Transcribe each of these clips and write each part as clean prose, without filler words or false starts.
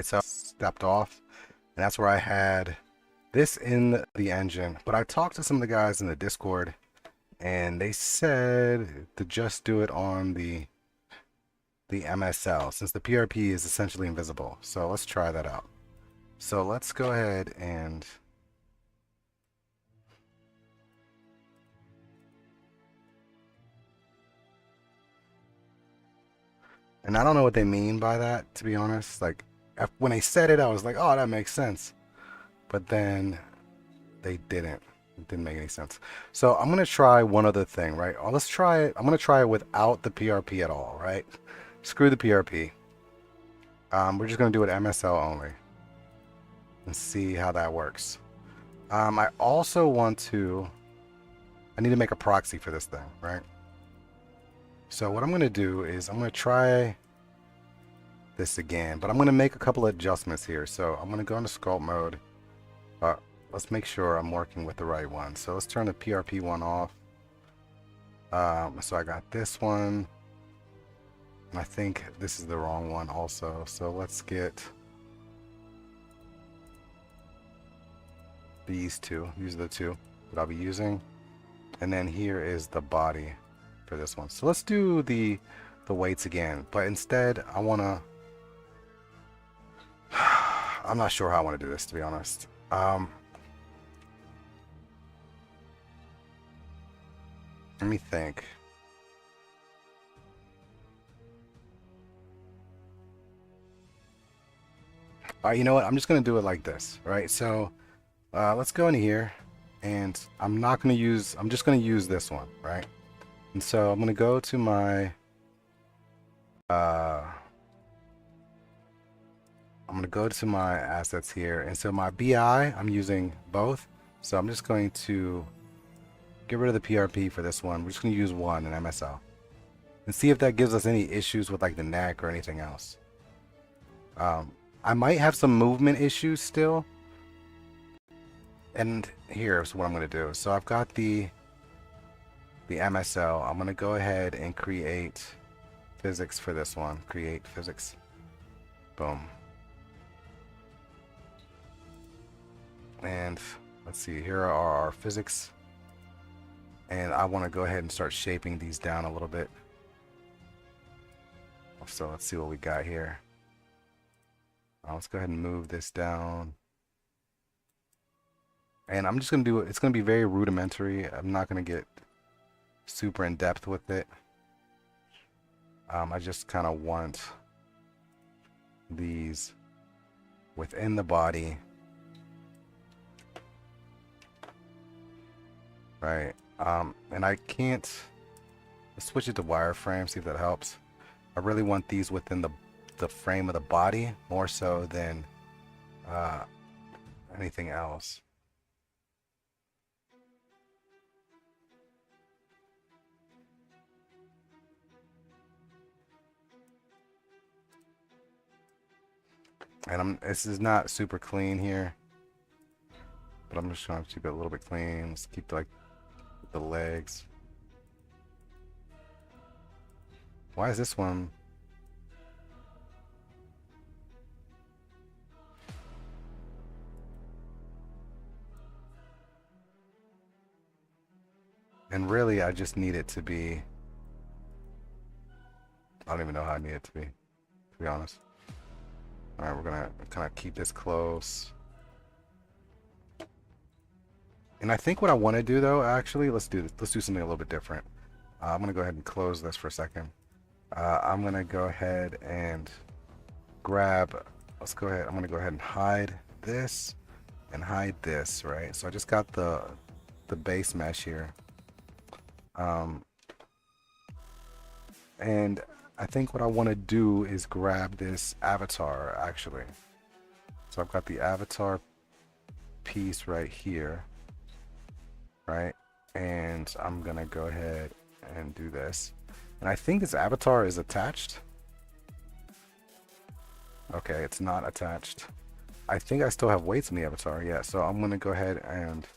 So I stepped off, and that's where I had this in the engine. But I talked to some of the guys in the Discord, and they said to just do it on the MSL, since the PRP is essentially invisible. So let's try that out. So let's go ahead and I don't know what they mean by that, to be honest. Like, when they said it, I was like, oh, that makes sense. But then they didn't. It didn't make any sense. So I'm going to try one other thing, right? Oh, let's try it. I'm going to try it without the PRP at all, right? Screw the PRP. We're just going to do it MSL only and see how that works. I also want to... I need to make a proxy for this thing, right? So what I'm going to do is I'm going to try this again, but I'm going to make a couple of adjustments here. So I'm going to go into sculpt mode. Let's make sure I'm working with the right one. So let's turn the PRP one off. So I got this one. And I think this is the wrong one also. So let's get these two. These are the two that I'll be using. And then here is the body for this one. So let's do the weights again. But instead, I want to... I'm not sure how I want to do this, to be honest. Let me think. All right, you know what? I'm just going to do it like this, right? So let's go in here, and I'm just going to use this one, right? And so I'm going to go to my, assets here. And so my BI, I'm using both. So I'm just going to get rid of the PRP for this one. We're just going to use one in MSL and see if that gives us any issues with like the neck or anything else. I might have some movement issues still. And here's what I'm going to do. So I've got the MSL. I'm going to go ahead and create physics for this one. Create physics. Boom. And let's see, here are our physics. And I want to go ahead and start shaping these down a little bit. So let's see what we got here. Let's go ahead and move this down. And I'm just going to do it. It's going to be very rudimentary. I'm not going to get super in depth with it. I just kind of want these within the body. Right. And I can't... Let's switch it to wireframe, see if that helps. I really want these within the frame of the body more so than anything else. And this is not super clean here, but I'm just trying to keep it a little bit clean. Let's keep like the legs. Why is this one? And really, I just need it to be... I don't even know how I need it to be honest. Alright, we're gonna kind of keep this close. And I think what I want to do though, actually, let's do something a little bit different. I'm gonna go ahead and close this for a second. I'm gonna go ahead and grab... Let's go ahead. I'm gonna go ahead and hide this and hide this, right? So I just got the base mesh here. And I think what I want to do is grab this avatar, actually. So I've got the avatar piece right here, right? And I'm gonna go ahead and do this. And I think this avatar is attached. Okay, it's not attached. I think I still have weights in the avatar, yeah. So I'm gonna go ahead and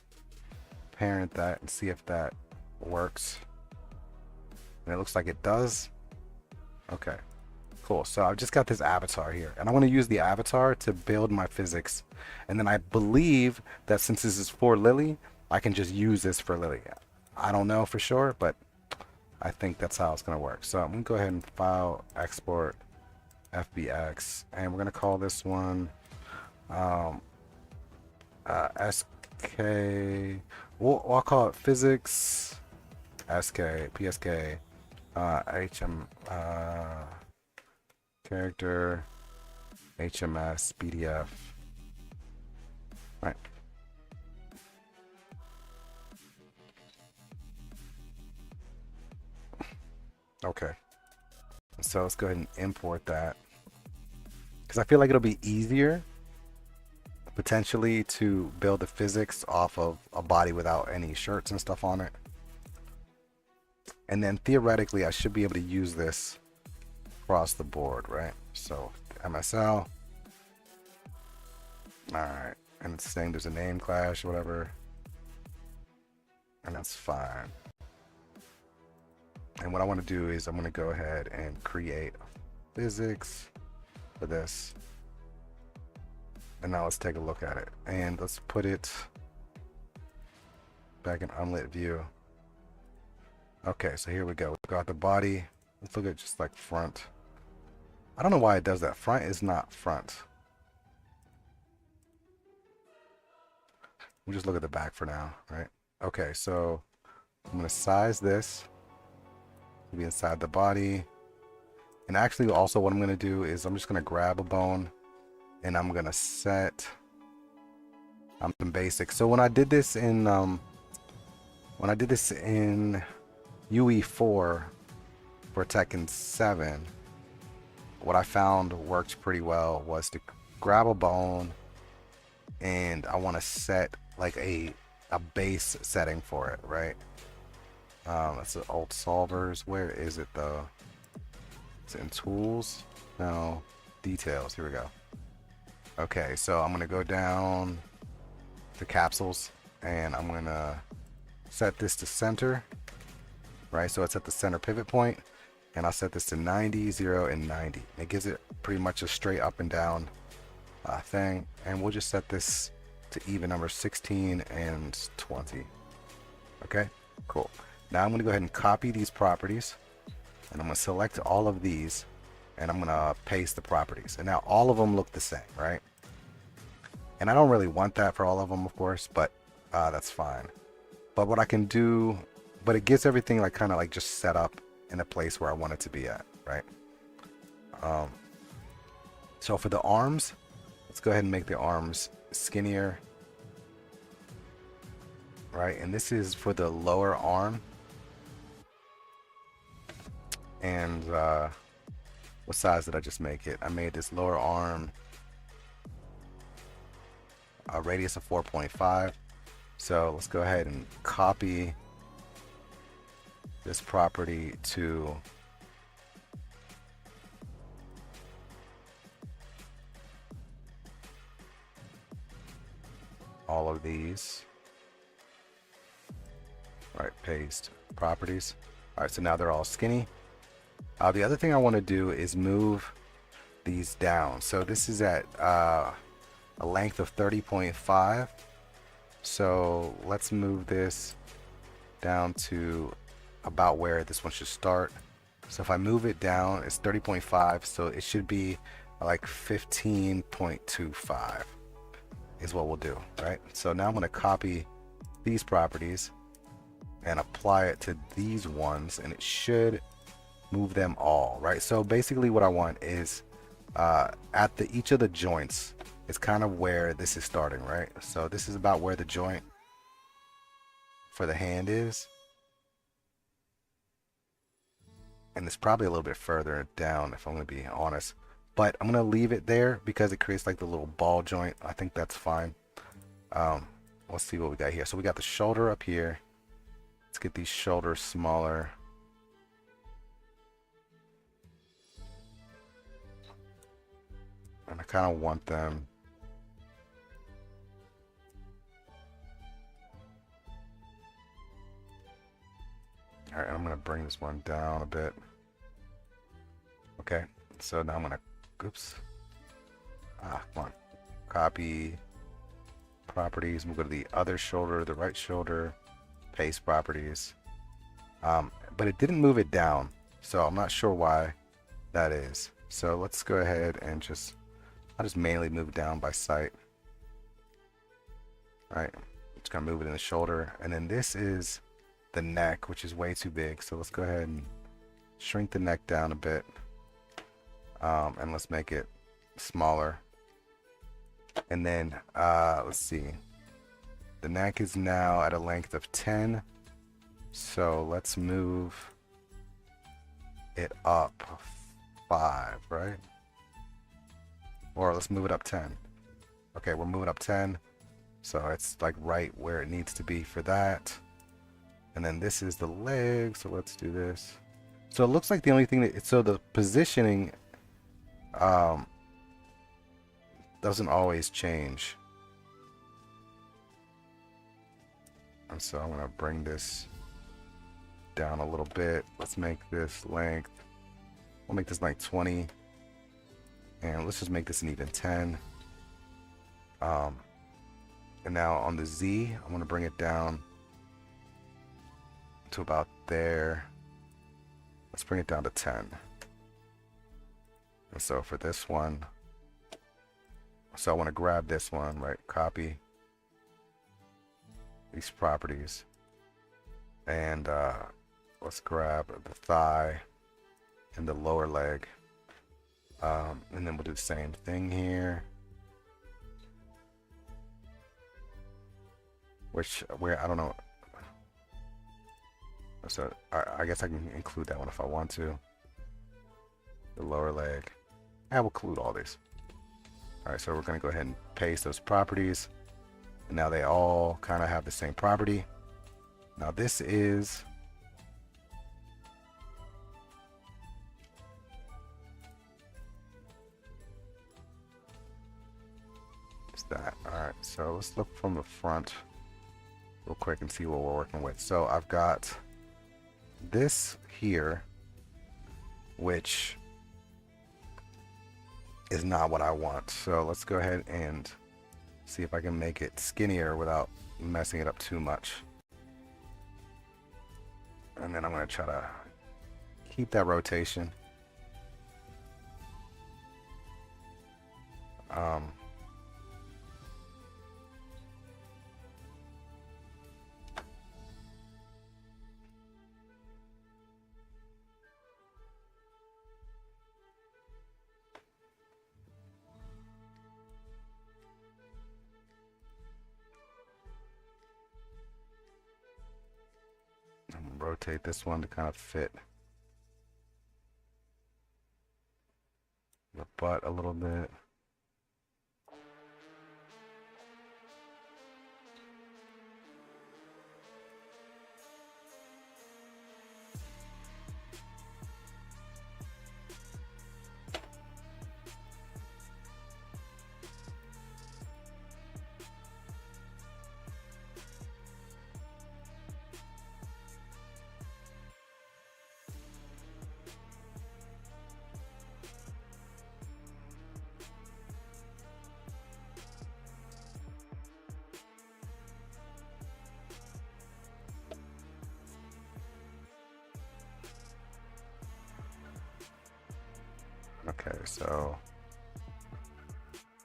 parent that and see if that works. And it looks like it does. Okay, Cool. So I've just got this avatar here, and I want to use the avatar to build my physics. And then I believe that since this is for Lily, I can just use this for Lily. I don't know for sure, but I think that's how it's going to work. So I'm going to go ahead and file, export, FBX, and we're going to call this one SK. I'll call it physics, SK, PSK, HM, character, HMS, PDF. Right. Okay. So let's go ahead and import that, because I feel like it'll be easier potentially to build the physics off of a body without any shirts and stuff on it. And then theoretically I should be able to use this across the board, right? So MSL. Alright, and it's saying there's a name clash or whatever, and that's fine. And what I want to do is I'm going to go ahead and create physics for this. And now let's take a look at it. And let's put it back in unlit view. Okay, so here we go. We've got the body. Let's look at just like front. I don't know why it does that. Front is not front. We'll just look at the back for now, right? Okay, so I'm going to size this to be inside the body. And actually also what I'm going to do is I'm just going to grab a bone and I'm going to set some basics. So when I did this in UE4 for Tekken 7, what I found worked pretty well was to grab a bone, and I want to set like a base setting for it, right? That's the old solvers. Where is it though? It's in tools. No, details. Here we go. Okay, so I'm gonna go down to capsules, and I'm gonna set this to center, right? So it's at the center pivot point, and I'll set this to 90, 0, and 90. It gives it pretty much a straight up and down thing, and we'll just set this to even number 16 and 20. Okay, cool. Now I'm going to go ahead and copy these properties, and I'm going to select all of these, and I'm going to paste the properties. And now all of them look the same, right? And I don't really want that for all of them, of course, but that's fine. But what I can do, but it gets everything like kind of like just set up in a place where I want it to be at, right? So for the arms, let's go ahead and make the arms skinnier, right? And this is for the lower arm. And what size did I just make it? I made this lower arm a radius of 4.5. So let's go ahead and copy this property to all of these. All right, paste properties. All right, so now they're all skinny. The other thing I want to do is move these down. So this is at a length of 30.5. So let's move this down to about where this one should start. So if I move it down, it's 30.5, so it should be like 15.25 is what we'll do, right? So now I'm going to copy these properties and apply it to these ones, and it should move them all, right? So basically what I want is at each of the joints, it's kind of where this is starting, right? So this is about where the joint for the hand is, and it's probably a little bit further down if I'm going to be honest, but I'm going to leave it there because it creates like the little ball joint. I think that's fine. Let's see what we got here. So we got the shoulder up here. Let's get these shoulders smaller. And I kind of want them all right. I'm going to bring this one down a bit. Okay, So now I'm gonna, oops. Come on. Copy properties. We'll go to the other shoulder, the right shoulder, paste properties. But it didn't move it down. So I'm not sure why that is. So let's go ahead and I'll just manually move it down by sight. All right. Just gonna move it in the shoulder. And then this is the neck, which is way too big. So let's go ahead and shrink the neck down a bit. And let's make it smaller. And then let's see. The neck is now at a length of 10. So let's move it up 5, right? Or let's move it up 10. Okay, we're moving up 10. So it's like right where it needs to be for that. And then this is the leg. So let's do this. So it looks like the only thing so the positioning doesn't always change. And so I'm going to bring this down a little bit. Let's make this length. We'll make this like 20. And let's just make this an even 10. And now on the Z, I'm going to bring it down to about there. Let's bring it down to 10. And so for this one, so I want to grab this one, right? Copy these properties. And let's grab the thigh and the lower leg. And then we'll do the same thing here. Where I don't know. So I guess I can include that one if I want to. The lower leg. I will include all these. Alright, so we're going to go ahead and paste those properties. And now they all kind of have the same property. Now this is that. Alright, so let's look from the front real quick and see what we're working with. So I've got this here, which is not what I want. So let's go ahead and see if I can make it skinnier without messing it up too much. And then I'm going to try to keep that rotation. I'm going to rotate this one to kind of fit the butt a little bit. Okay, so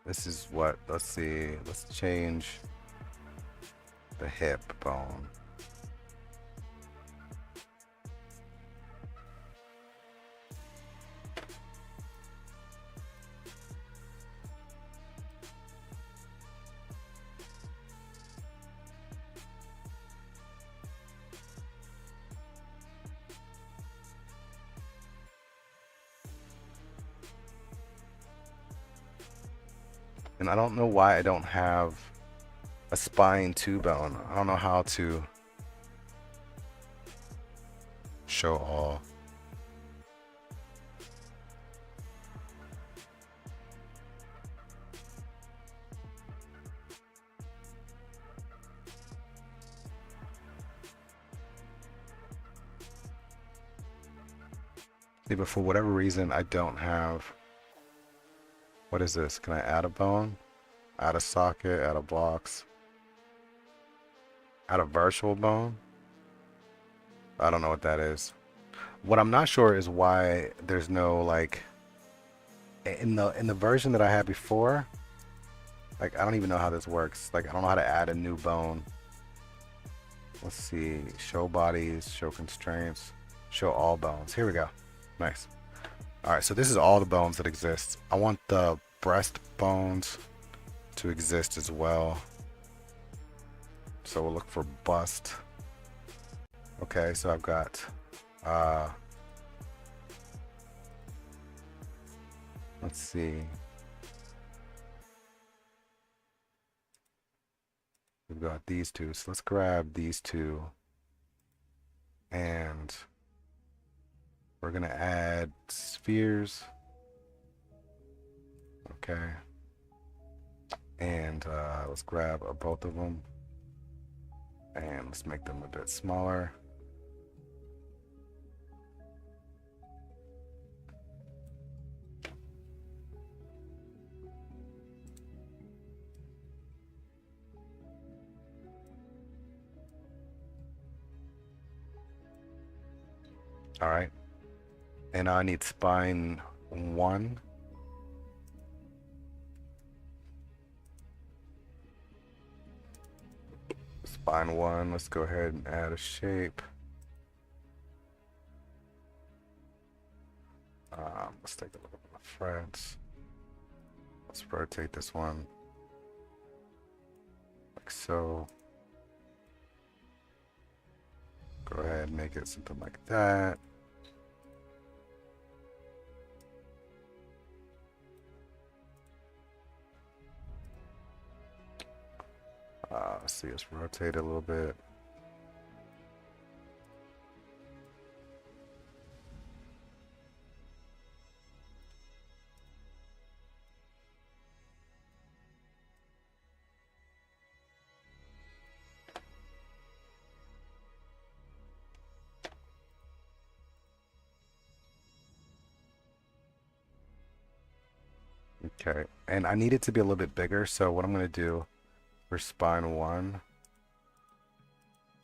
this is what, let's see, let's change the hip bone. And I don't know why I don't have a spine 2 bone. I don't know how to show all. See, but for whatever reason, I don't have... What is this? Can I add a bone? Add a socket, add a box. Add a virtual bone? I don't know what that is. What I'm not sure is why there's no, like... In the version that I had before, like, I don't even know how this works. Like, I don't know how to add a new bone. Let's see. Show bodies, show constraints, show all bones. Here we go. Nice. Alright, so this is all the bones that exist. I want the breast bones to exist as well. So we'll look for bust. Okay, so I've got let's see. We've got these two. So let's grab these two. And we're gonna add spheres. Okay. And let's grab both of them. And let's make them a bit smaller. All right. And I need spine 1. Spine 1, let's go ahead and add a shape. Let's take a look at the frets. Let's rotate this one like so. Go ahead and make it something like that. Let's see, let's rotate it a little bit. Okay, and I need it to be a little bit bigger, so what I'm going to do for spine 1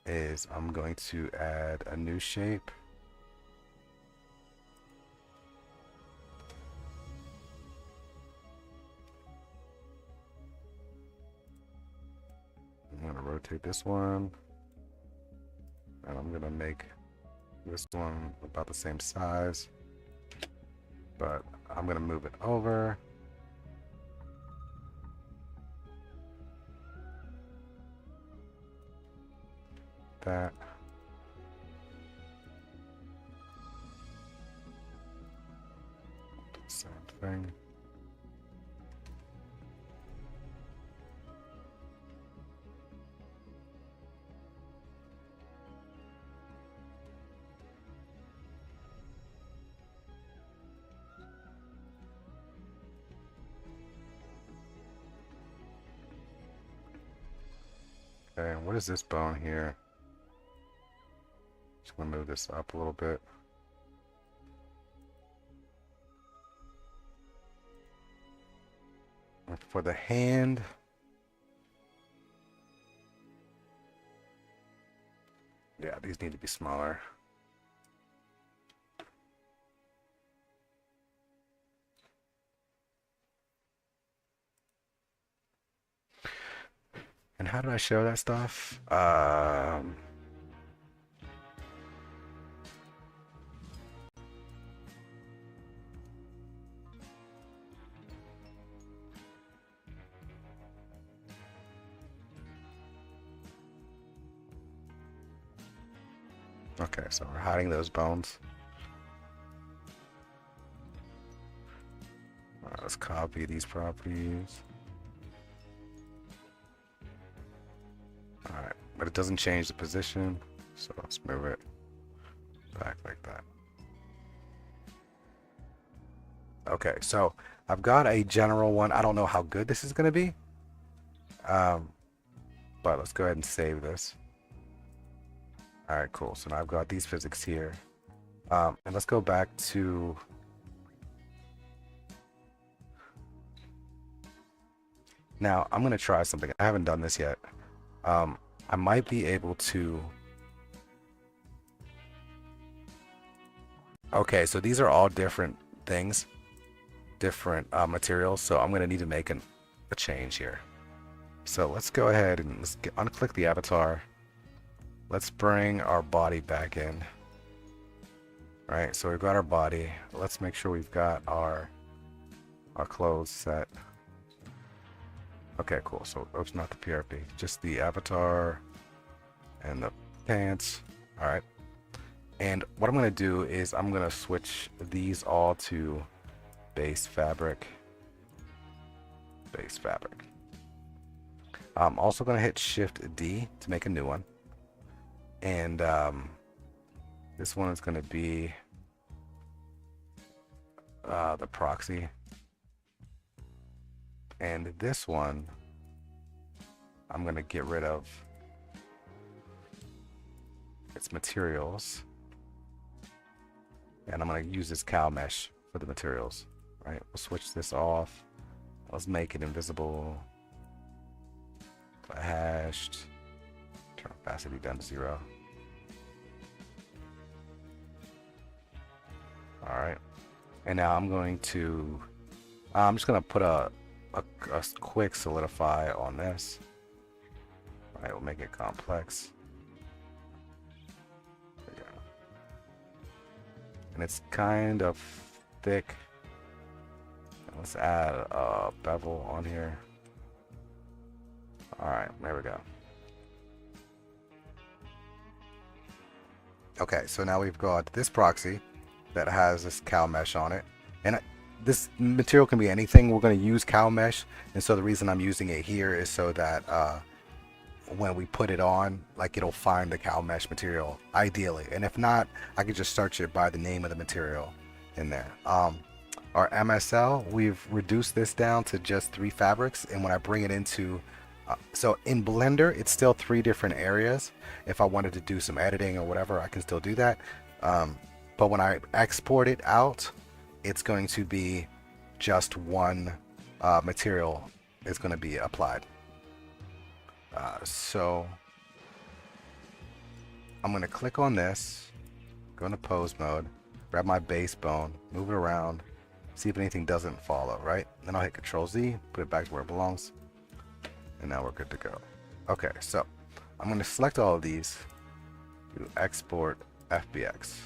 is I'm going to add a new shape. I'm going to rotate this one, and I'm going to make this one about the same size, but I'm going to move it over. That. Same thing. Okay, and what is this bone here? Just gonna move this up a little bit. And for the hand, yeah, these need to be smaller. And how did I show that stuff? Okay, so we're hiding those bones. Let's copy these properties. Alright, but it doesn't change the position, so let's move it back like that. Okay, so I've got a general one. I don't know how good this is going to be, but let's go ahead and save this. Alright, cool. So now I've got these physics here. And let's go back to, now I'm going to try something. I haven't done this yet. I might be able to, okay, so these are all different things, different materials. So I'm going to need to make a change here. So let's go ahead and unclick the avatar. Let's bring our body back in. All right, so we've got our body. Let's make sure we've got our clothes set. Okay, cool. So oops, not the PRP, just the avatar and the pants. All right. And what I'm going to do is I'm going to switch these all to base fabric. Base fabric. I'm also going to hit Shift D to make a new one. And this one is going to be the proxy. And this one, I'm going to get rid of its materials. And I'm going to use this cow mesh for the materials. Right? We'll switch this off. Let's make it invisible. Hashed. Turn opacity down to 0. Alright. And now I'm going to, I'm just going to put a quick solidify on this. Alright, we'll make it complex. There we go. And it's kind of thick. Let's add a bevel on here. Alright, there we go. Okay, so now we've got this proxy that has this cow mesh on it. And this material can be anything. We're going to use cow mesh. And so the reason I'm using it here is so that when we put it on, like, it'll find the cow mesh material ideally. And if not, I can just search it by the name of the material in there. Our MSL, we've reduced this down to just 3 fabrics. And when I bring it into, so in Blender, it's still 3 different areas. If I wanted to do some editing or whatever, I can still do that. But when I export it out, it's going to be just one material is going to be applied. So I'm going to click on this, go into pose mode, grab my base bone, move it around, see if anything doesn't follow, right? Then I'll hit Control Z, put it back to where it belongs, and now we're good to go. Okay, so I'm going to select all of these, do export FBX,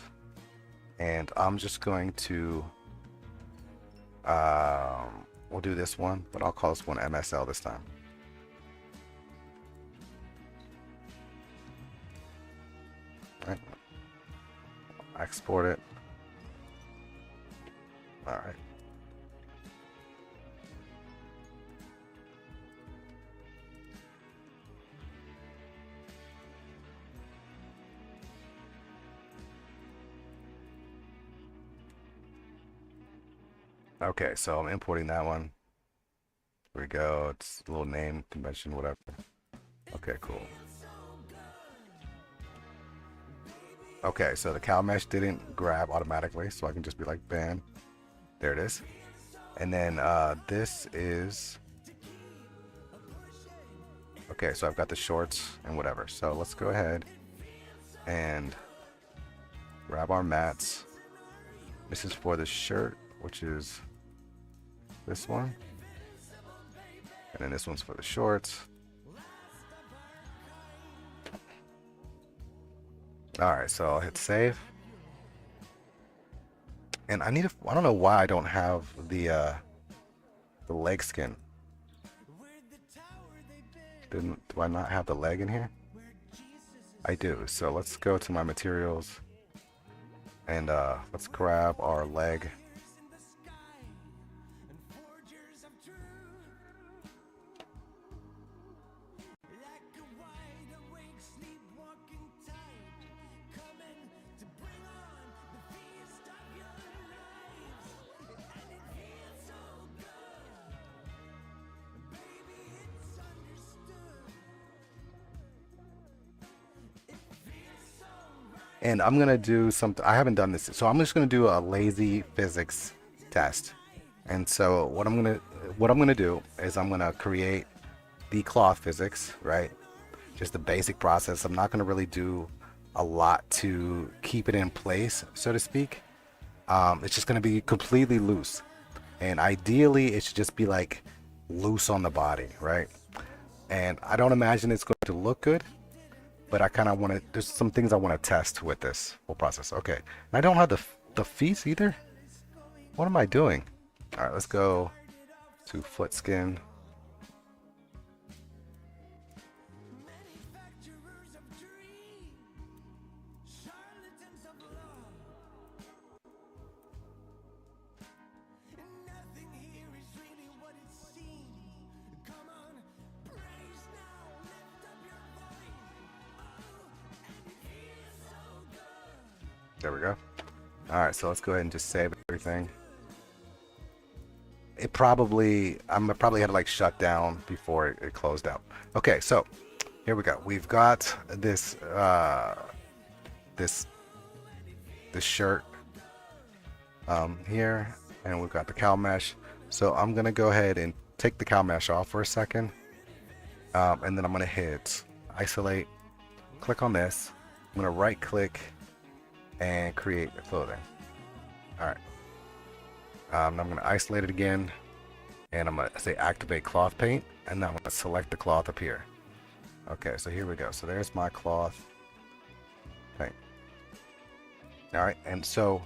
and I'm just going to, we'll do this one, but I'll call this one MSL this time. Right. Export it. All right. Okay, so I'm importing that one. Here we go. It's a little name, convention, whatever. Okay, cool. Okay, so the cow mesh didn't grab automatically, so I can just be like, bam. There it is. And then this is, okay, so I've got the shorts and whatever. So let's go ahead and grab our mats. This is for the shirt, which is this one. And then this one's for the shorts. Alright, so I'll hit save. And I need I don't know why I don't have the leg skin. Do I not have the leg in here? I do. So let's go to my materials and let's grab our leg. And I'm gonna do something. I haven't done this, so I'm just gonna do a lazy physics test. And so what I'm gonna do is I'm gonna create the cloth physics, right? Just the basic process. I'm not gonna really do a lot to keep it in place, so to speak. It's just gonna be completely loose, and ideally it should just be like loose on the body, right? And I don't imagine it's going to look good, but I kind of want to. There's some things I want to test with this whole process. Okay, and I don't have the feet either. What am I doing? All right, let's go to foot skin. There we go. All right, so let's go ahead and just save everything. I'm probably had to like shut down before it closed out. Okay, so here we go. We've got this this shirt here, and we've got the cow mesh. So I'm gonna go ahead and take the cow mesh off for a second, and then I'm gonna hit isolate, click on this. I'm gonna right click and create the clothing. All right. I'm going to isolate it again, and I'm going to say activate cloth paint, and then I'm going to select the cloth up here. Okay, so here we go. So there's my cloth paint. All right, and so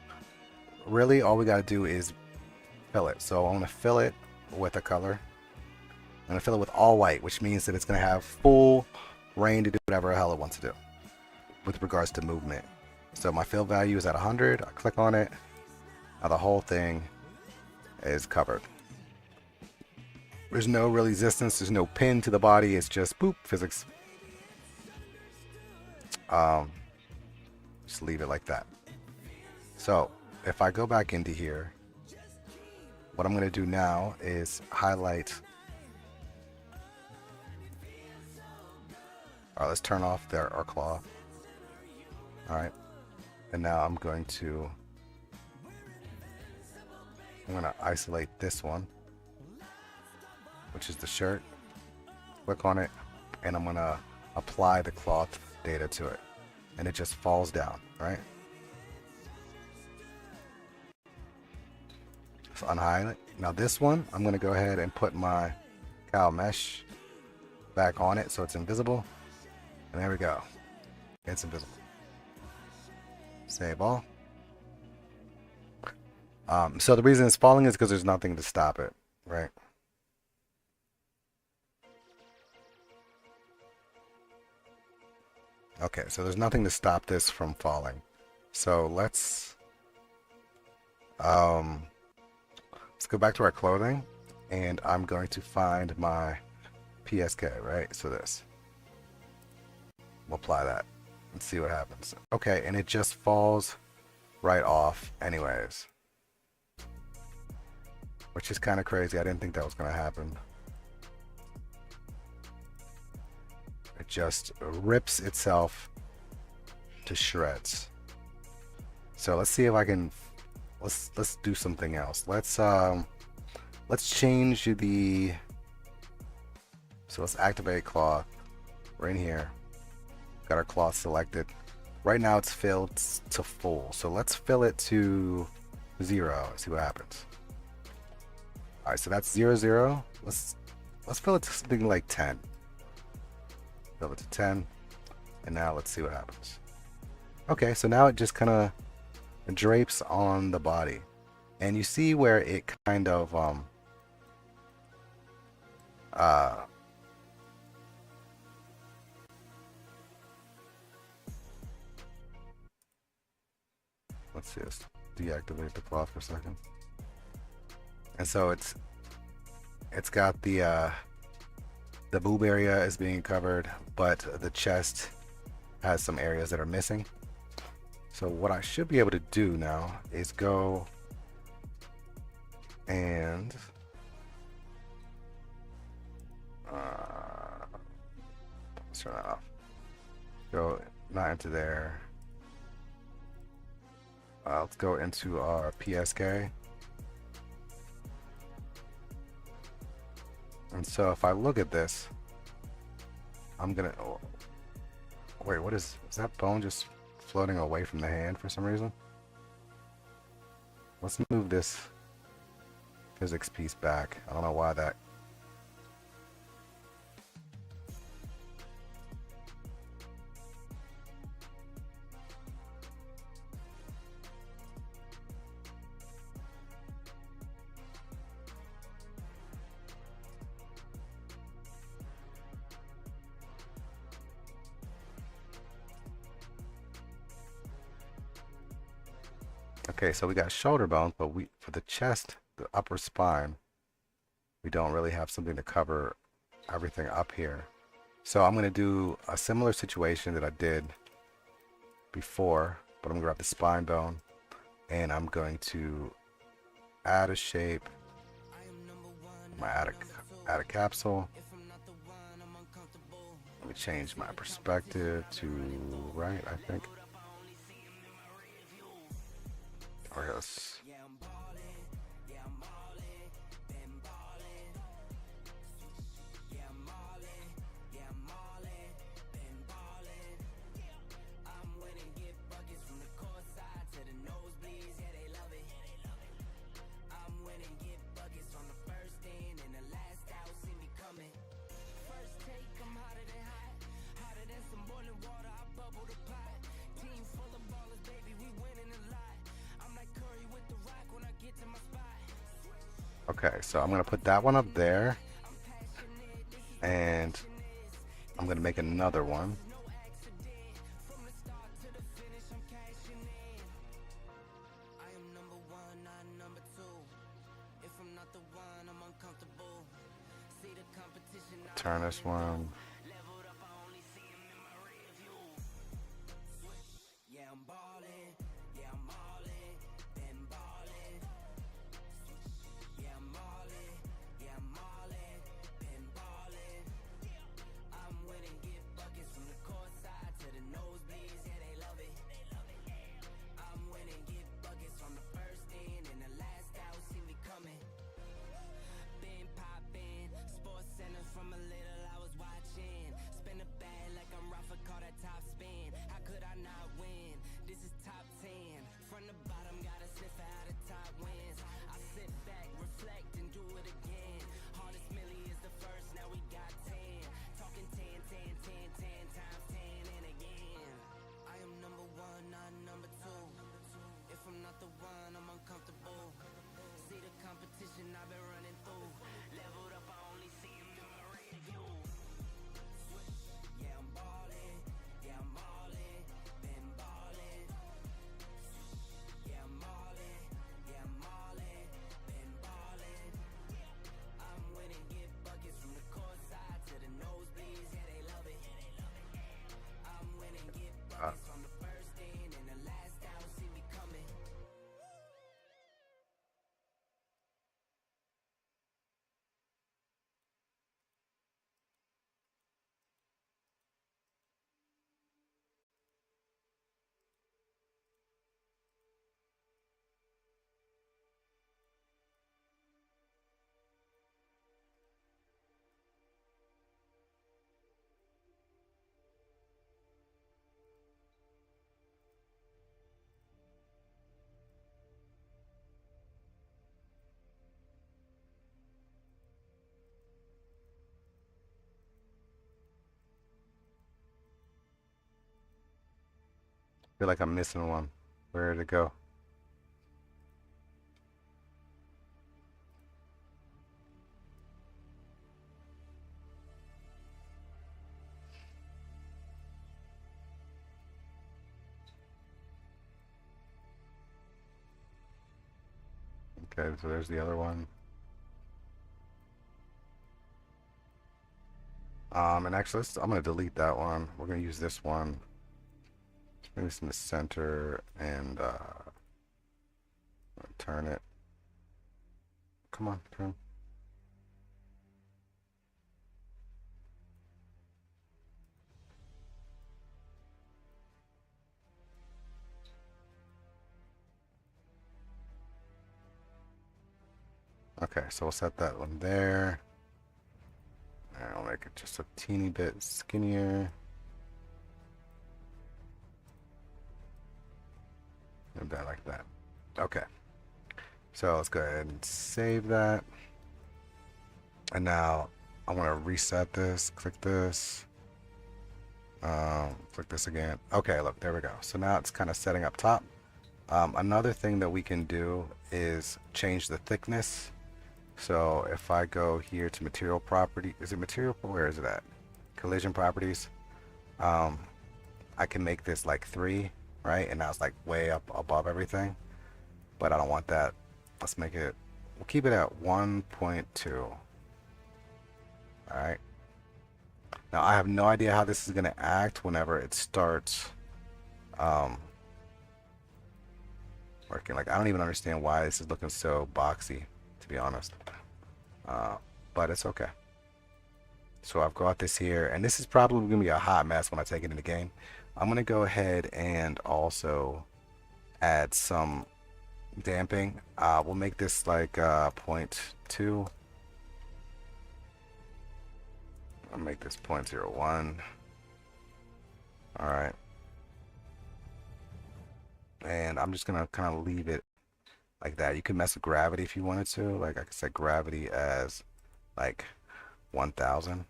really all we got to do is fill it. So I'm going to fill it with a color. I'm going to fill it with all white, which means that it's going to have full reign to do whatever the hell it wants to do with regards to movement. So my fill value is at 100. I click on it. Now the whole thing is covered. There's no real resistance. There's no pin to the body. It's just boop physics. Just leave it like that. So if I go back into here, what I'm going to do now is highlight. All right, let's turn off our cloth. All right, and now I'm going to isolate this one, which is the shirt. Click on it, and I'm gonna apply the cloth data to it, and it just falls down, right? So unhighlight. Now this one, I'm gonna go ahead and put my cow mesh back on it so it's invisible, and there we go. It's invisible. Save all. So the reason it's falling is because there's nothing to stop it, right? Okay, so there's nothing to stop this from falling. So let's go back to our clothing, and I'm going to find my PSK, right? So this. We'll apply that and see what happens. Okay, and it just falls right off anyways. Which is kind of crazy. I didn't think that was going to happen. It just rips itself to shreds. So let's see if I can. Let's do something else. Let's change the. So let's activate cloth right in here. Got our cloth selected. Right now it's filled to full. So let's fill it to 0. See what happens. All right, so that's 0, 0. Let's fill it to something like 10. Fill it to 10, and now let's see what happens. Okay, so now it just kind of drapes on the body, and you see where it kind of let's see, let's deactivate the cloth for a second. And so it's got the boob area is being covered, but the chest has some areas that are missing. So what I should be able to do now is go and let's turn that off. Go not into there. Let's go into our PSK. And so if I look at this, I'm gonna, oh, wait, what is that bone just floating away from the hand for some reason? Let's move this physics piece back. I don't know why that. Okay, so we got shoulder bones, but we for the chest, the upper spine, we don't really have something to cover everything up here. So I'm gonna do a similar situation that I did before, but I'm gonna grab the spine bone and I'm going to add a shape. I'm gonna add a capsule. Let me change my perspective to right, I think. Or yes. Okay, so I'm gonna put that one up there, and I'm gonna make another one. Turn this one. Feel like I'm missing one. Where did it go? Okay, so there's the other one. And actually, I'm gonna delete that one. We're gonna use this one. Let's bring this in the center and turn it. Come on, turn. Okay, so we'll set that one there. And I'll make it just a teeny bit skinnier. And that like that. Okay. So let's go ahead and save that. And now I want to reset this. Click this. Click this again. Okay, look, there we go. So now it's kind of setting up top. Another thing that we can do is change the thickness. So if I go here to material property, is it material? Where is it at? Collision properties. I can make this like 3, right? And now it's like way up above everything. But I don't want that. Let's make it, we'll keep it at 1.2. Alright. Now I have no idea how this is going to act whenever it starts working. Like I don't even understand why this is looking so boxy, to be honest. But it's okay. So I've got this here, and this is probably going to be a hot mess when I take it in the game. I'm going to go ahead and also add some damping. We'll make this like 0.2. I'll make this 0.01. Alright. And I'm just going to kind of leave it like that. You can mess with gravity if you wanted to. Like I could set gravity as like 1000.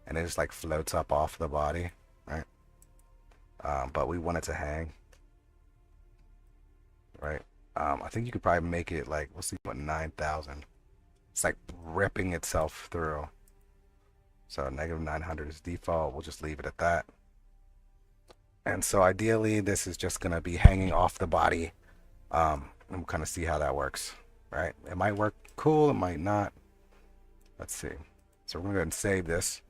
And it just like floats up off the body, right? But we want it to hang, right? I think you could probably make it like, we'll see, what, 9000. It's like ripping itself through. So negative 900 is default. We'll just leave it at that. And so ideally, this is just going to be hanging off the body. And we'll kind of see how that works, right? It might work cool, it might not. Let's see. So we're going to go ahead and save this.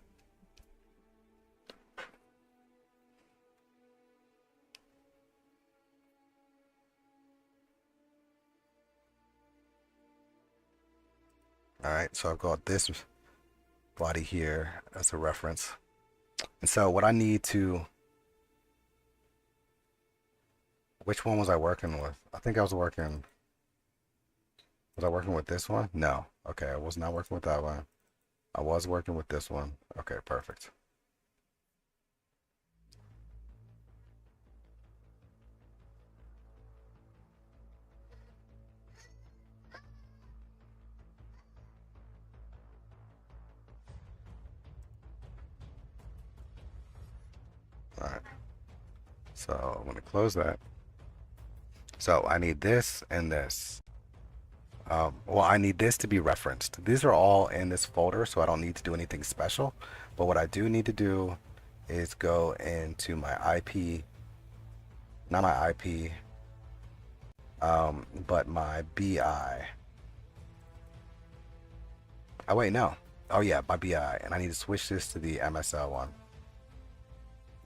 All right, so I've got this body here as a reference. And so what I need to, which one was I working with? I think I was working with this one? No. Okay, I was not working with that one. I was working with this one. Okay, perfect. All right. So I'm going to close that. So I need this and this. Well, I need this to be referenced. These are all in this folder, so I don't need to do anything special. But what I do need to do is go into my IP, not my IP, but my BI. Oh, wait, no. Oh, yeah, my BI. And I need to switch this to the MSL one.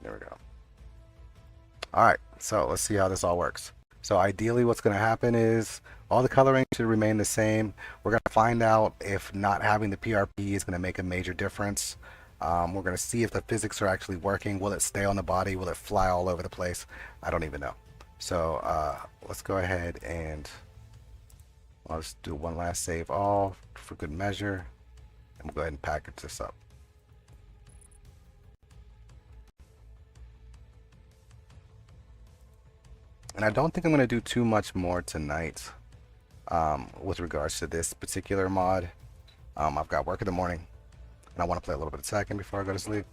There we go. All right, so let's see how this all works. So ideally what's going to happen is all the coloring should remain the same. We're going to find out if not having the PRP is going to make a major difference. We're going to see if the physics are actually working. Will it stay on the body? Will it fly all over the place? I don't even know. So let's go ahead and I'll just do one last save all for good measure. And we'll go ahead and package this up. And I don't think I'm going to do too much more tonight with regards to this particular mod. I've got work in the morning, and I want to play a little bit of Tekken before I go to sleep.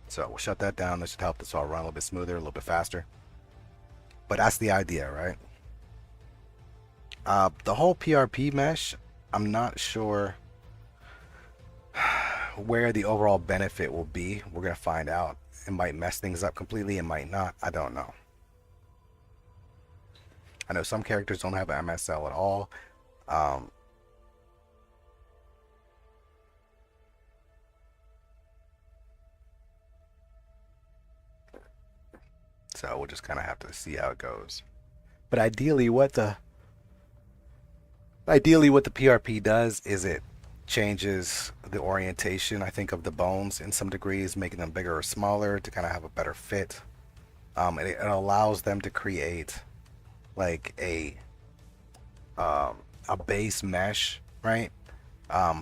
So we'll shut that down. That should help this all run a little bit smoother, a little bit faster. But that's the idea, right? The whole PRP mesh, I'm not sure where the overall benefit will be. We're going to find out. It might mess things up completely. It might not. I don't know. I know some characters don't have an MSL at all. So we'll just kind of have to see how it goes. But ideally what the PRP does is it changes the orientation, I think, of the bones in some degrees, making them bigger or smaller to kind of have a better fit. it allows them to create like a base mesh, right?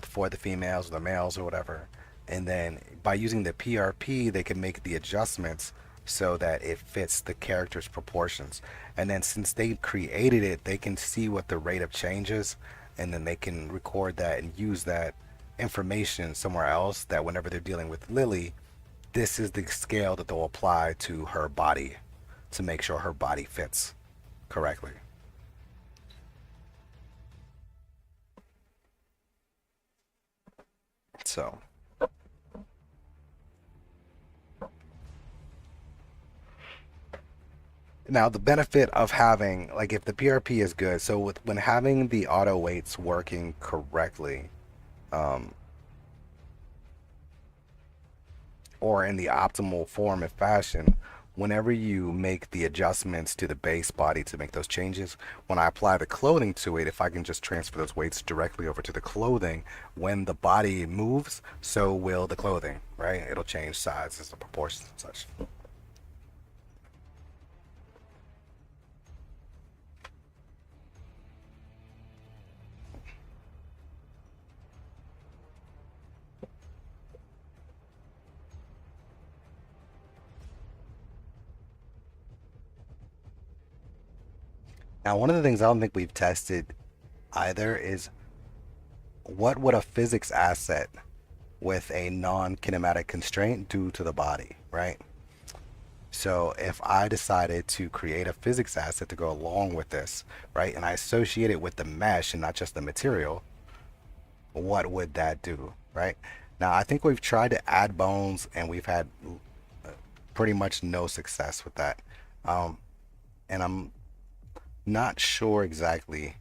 For the females or the males or whatever. And then by using the PRP, they can make the adjustments so that it fits the character's proportions. And then since they created it, they can see what the rate of change is, and then they can record that and use that information somewhere else, that whenever they're dealing with Lily, this is the scale that they'll apply to her body to make sure her body fits correctly. So now the benefit of having, like, if the PRP is good, so when having the auto weights working correctly, um, or in the optimal form and fashion, whenever you make the adjustments to the base body to make those changes, when I apply the clothing to it, if I can just transfer those weights directly over to the clothing, when the body moves, so will the clothing, right? It'll change sizes and proportions and such. Now, one of the things I don't think we've tested either is what would a physics asset with a non-kinematic constraint do to the body, right? So if I decided to create a physics asset to go along with this, right, and I associate it with the mesh and not just the material, what would that do, right? Now, I think we've tried to add bones and we've had pretty much no success with that. And I'm not sure exactly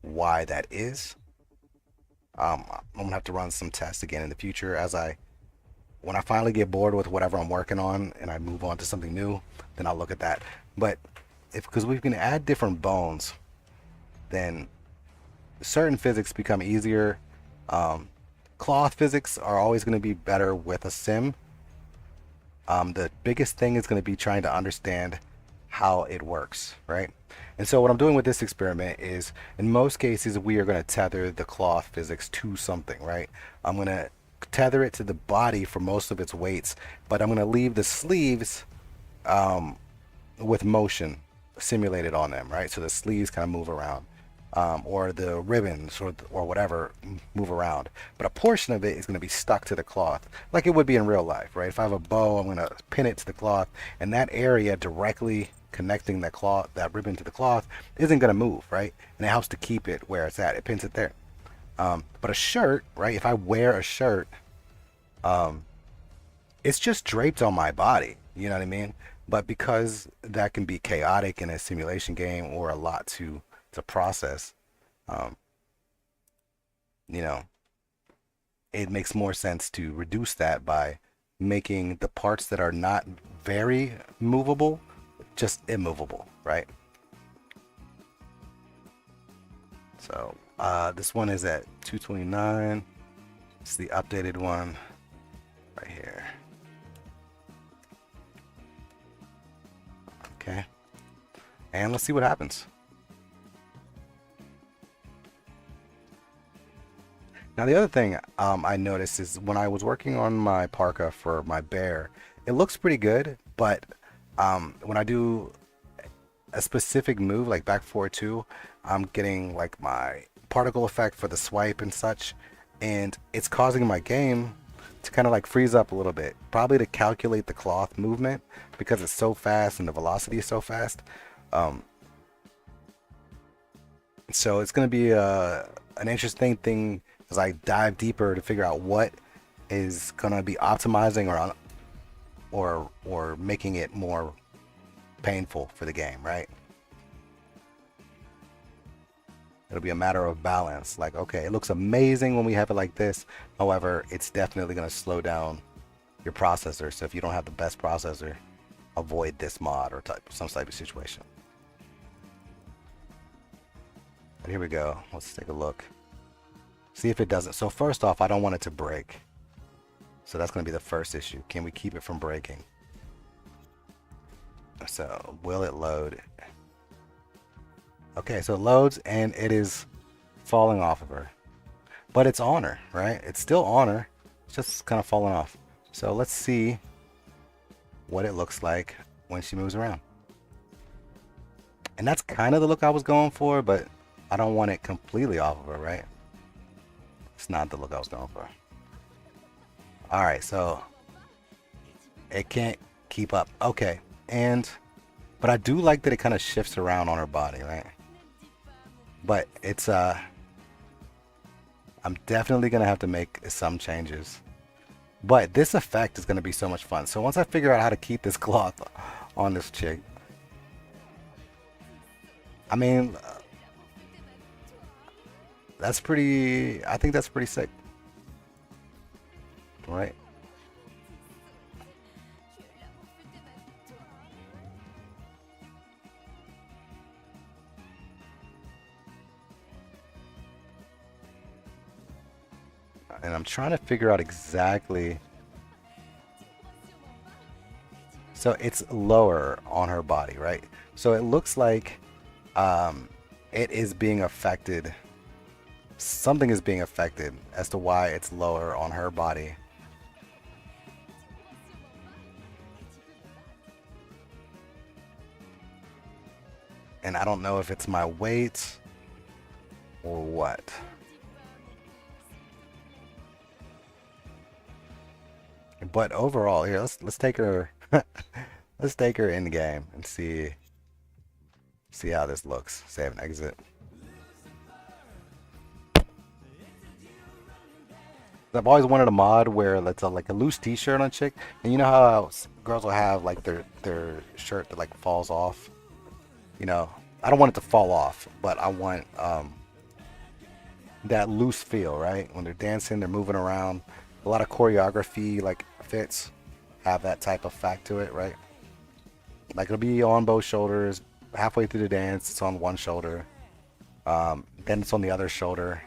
why that is. I'm gonna have to run some tests again in the future when I finally get bored with whatever I'm working on and I move on to something new, then I'll look at that. But because we can add different bones, then certain physics become easier. Cloth physics are always going to be better with a sim. The biggest thing is going to be trying to understand how it works, right? And so what I'm doing with this experiment is, in most cases, we are going to tether the cloth physics to something, right? I'm going to tether it to the body for most of its weights, but I'm going to leave the sleeves with motion simulated on them, right? So the sleeves kind of move around, or the ribbons or whatever move around. But a portion of it is going to be stuck to the cloth, like it would be in real life, right? If I have a bow, I'm going to pin it to the cloth, and that area directly connecting that ribbon to the cloth isn't going to move, right? And it helps to keep it where it's at. It pins it there. But a shirt, right? If I wear a shirt, it's just draped on my body. You know what I mean? But because that can be chaotic in a simulation game or a lot to process, um, you know, it makes more sense to reduce that by making the parts that are not very movable just immovable, right? So this one is at 229. It's the updated one right here. Okay, and let's see what happens. Now the other thing I noticed is when I was working on my parka for my bear, it looks pretty good, but when I do a specific move like back 4-2, I'm getting like my particle effect for the swipe and such, and it's causing my game to kind of like freeze up a little bit, probably to calculate the cloth movement because it's so fast and the velocity is so fast. So it's going to be an interesting thing as I dive deeper to figure out what is going to be optimizing or making it more painful for the game, right? It'll be a matter of balance. Like, okay, it looks amazing when we have it like this. However, it's definitely going to slow down your processor. So if you don't have the best processor, avoid this mod or some type of situation. But here we go. Let's take a look. See if it doesn't. So first off, I don't want it to break. So that's going to be the first issue. Can we keep it from breaking? So will it load? Okay, so it loads and it is falling off of her. But it's on her, right? It's still on her. It's just kind of falling off. So let's see what it looks like when she moves around. And that's kind of the look I was going for, but I don't want it completely off of her, right? It's not the look I was going for. All right, so it can't keep up. Okay, but I do like that it kind of shifts around on her body, right? But it's I'm definitely gonna have to make some changes. But this effect is gonna be so much fun. So once I figure out how to keep this cloth on this chick, I mean, that's pretty. I think that's pretty sick, right? And I'm trying to figure out exactly. So it's lower on her body, right? So it looks like it is being affected. Something is being affected as to why it's lower on her body. And I don't know if it's my weight or what. But overall, here let's take her let's take her in the game and see how this looks. Save and exit. I've always wanted a mod where it's like a loose t-shirt on chick, and you know how girls will have like their shirt that like falls off. You know, I don't want it to fall off, but I want that loose feel, right? When they're dancing, they're moving around. A lot of choreography like fits have that type of fact to it, right? Like it'll be on both shoulders. Halfway through the dance, it's on one shoulder. Then it's on the other shoulder.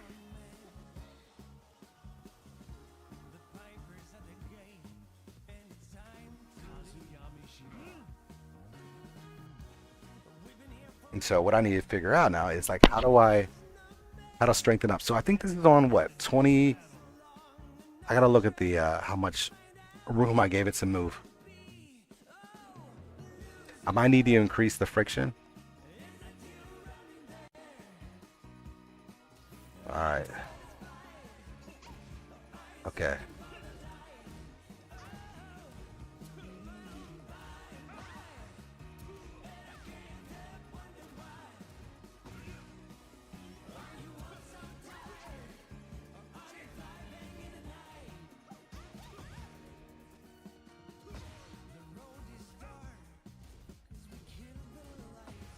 And so what I need to figure out now is like how to strengthen up. So I think this is on what, 20. I gotta look at the how much room I gave it to move. I might need to increase the friction. All right. Okay.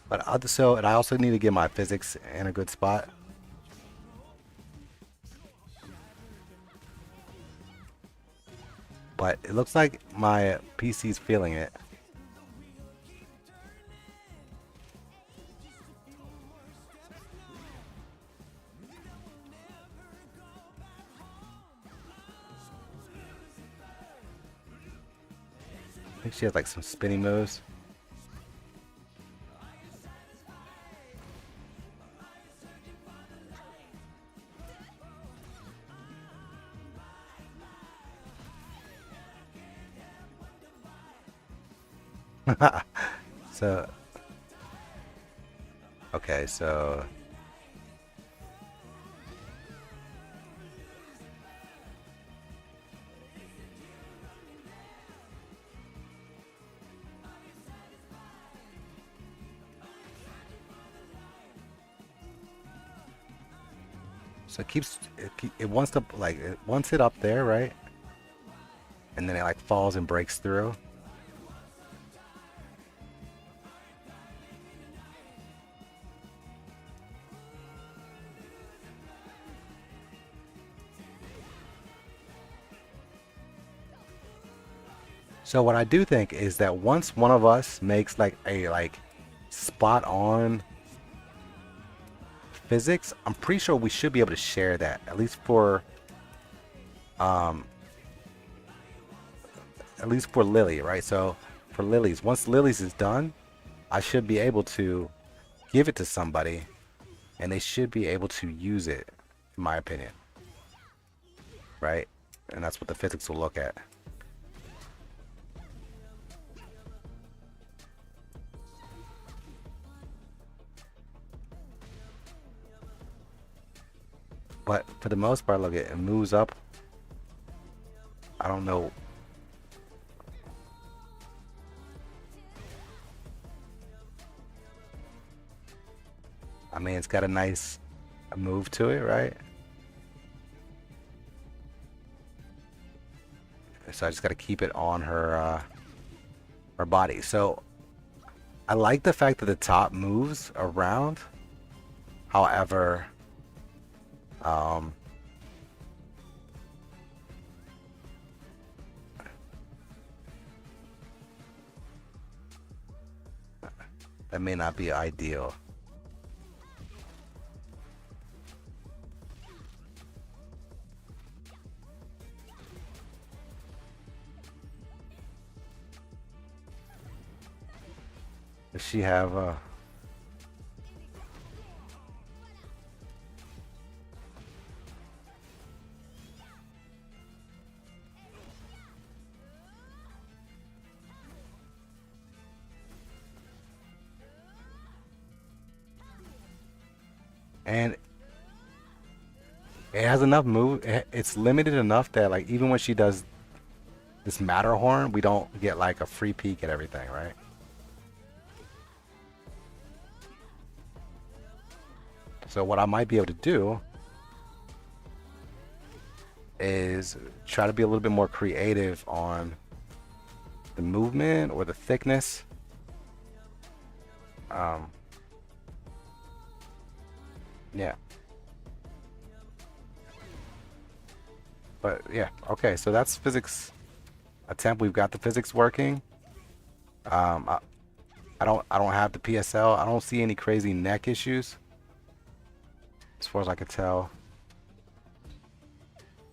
But and I also need to get my physics in a good spot. But it looks like my PC's feeling it. I think she has like some spinning moves. So, okay, so it wants to like it wants it up there, right? And then it like falls and breaks through. So what I do think is that once one of us makes like a spot on physics, I'm pretty sure we should be able to share that um at least for Lily, right? So for Lily's. Once Lily's is done, I should be able to give it to somebody, and they should be able to use it, in my opinion. Right? And that's what the physics will look at. But for the most part, look, it moves up. I don't know. I mean, it's got a nice move to it, right? So I just got to keep it on her body. So I like the fact that the top moves around. However, that may not be ideal. Does she have and it has enough move. It's limited enough that like even when she does this Matterhorn, we don't get like a free peek at everything, right? So what I might be able to do is try to be a little bit more creative on the movement or the thickness. Yeah. But yeah, okay, so that's physics attempt. We've got the physics working. I don't have the PSL. I don't see any crazy neck issues as far as I could tell.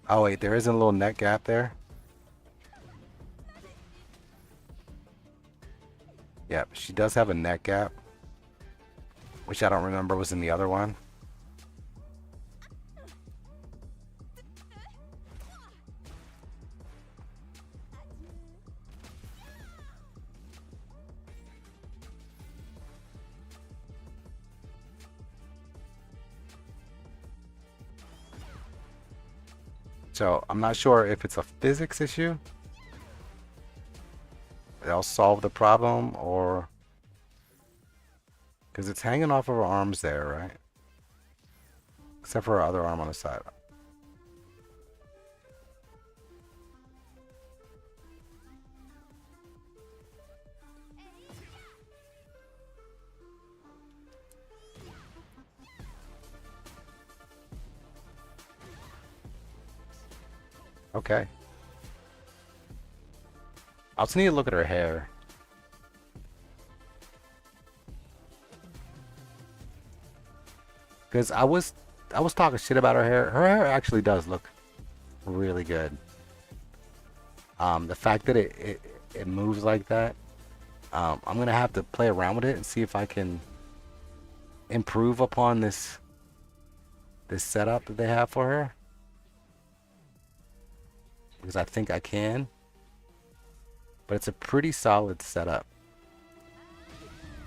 Oh wait, there is a little neck gap there. Yep, she does have a neck gap, which I don't remember was in the other one. So I'm not sure if it's a physics issue. They'll solve the problem, or because it's hanging off of her arms there, right? Except for her other arm on the side. Okay. I'll just need to look at her hair. Because I was talking shit about her hair. Her hair actually does look really good. The fact that it moves like that, I'm gonna have to play around with it and see if I can improve upon this setup that they have for her. Because I think I can. But it's a pretty solid setup.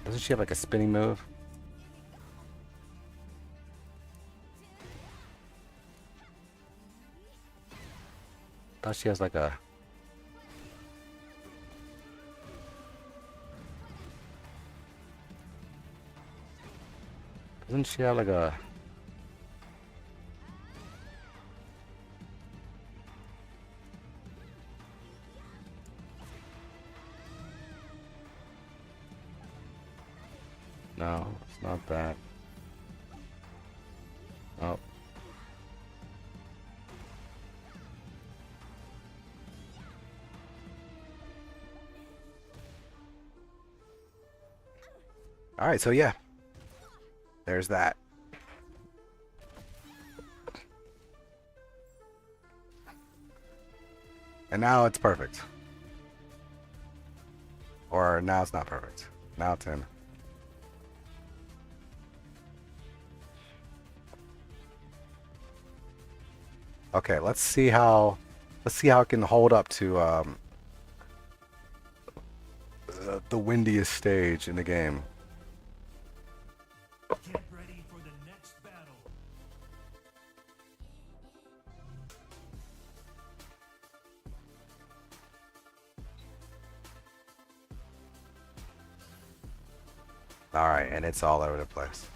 Doesn't she have like a spinning move? I thought she has like a... Doesn't she have like a... No, it's not that. Oh. Alright, so yeah. There's that. And now it's perfect. Or now it's not perfect. Now it's in. Okay, let's see how it can hold up to the windiest stage in the game. Get ready for the next battle. All right, and it's all over the place.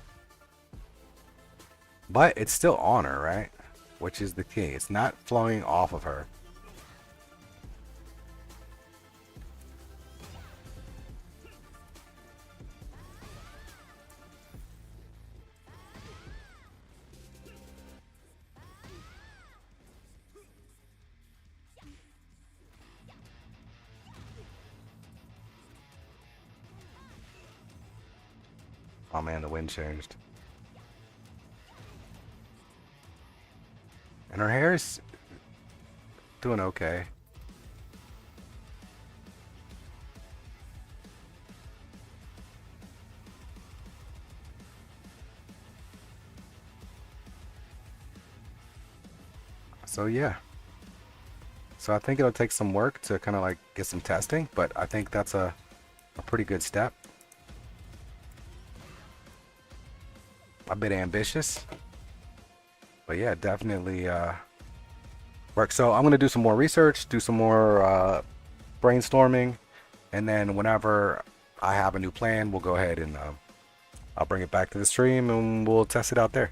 But it's still on her, right? Which is the key. It's not flowing off of her. Oh man, the wind changed. And her hair is doing okay. So yeah. So I think it'll take some work to kind of like get some testing, but I think that's a pretty good step. A bit ambitious. But yeah, definitely work. So I'm going to do some more research, do some more brainstorming, and then whenever I have a new plan, we'll go ahead and I'll bring it back to the stream and we'll test it out there.